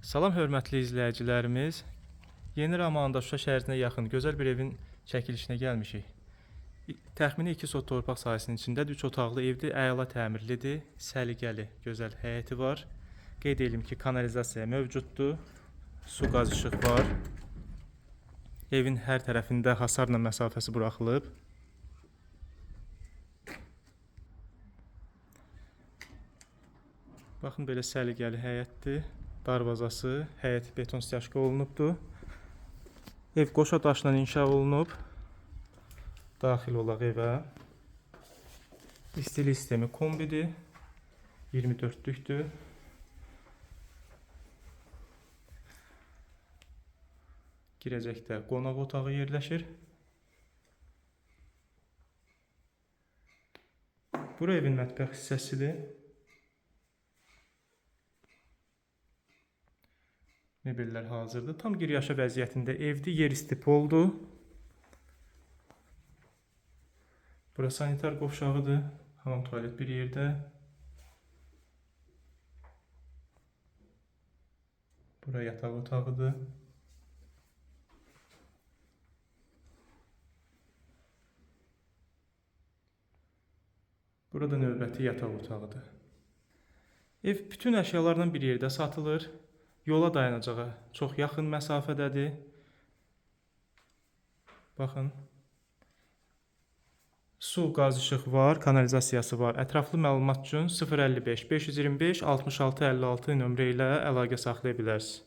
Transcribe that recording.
Salam hörmətli izləyicilərimiz. Yeni Ramanda Şuşa şəhərinə yaxın gözəl bir evin çəkilişinə gəlmişik. Təxmini 2 sot torpaq sahəsinin içindədir. 3 otaqlı evdir, əla təmirlidir, səliqəli, gözəl həyəti var. Qeyd edim ki, kanalizasiya mövcuddur. Su qaz işıq var. Evin hər tərəfində hasarla məsafəsi buraxılıb. Baxın, belə səliqəli həyətdir. Darvazası, həyət beton styaşka olunubdur. Ev qoşa daşla inşa olunub. Daxil olaq evə. İstilik sistemi kombidir. 24'lükdür. Girəcəkdə qonaq otağı yerləşir. Bura evin mətbəx hissəsidir. Mebellər hazırdır. Tam giryaşa vəziyyətində evdir. Yer istip oldu. Bura sanitar qovşağıdır. Hamam tuvalet bir yerdə. Bura yataq otağıdır. Burada növbəti yataq otağıdır. Ev bütün əşyalarla bir yerdə satılır. Yola dayanacağa çox yaxın məsafədədir. Baxın. Su, qaz, işıq var, kanalizasiyası var. Ətraflı məlumat üçün 055 525 66 56 nömrə ilə əlaqə saxlaya bilərsiniz.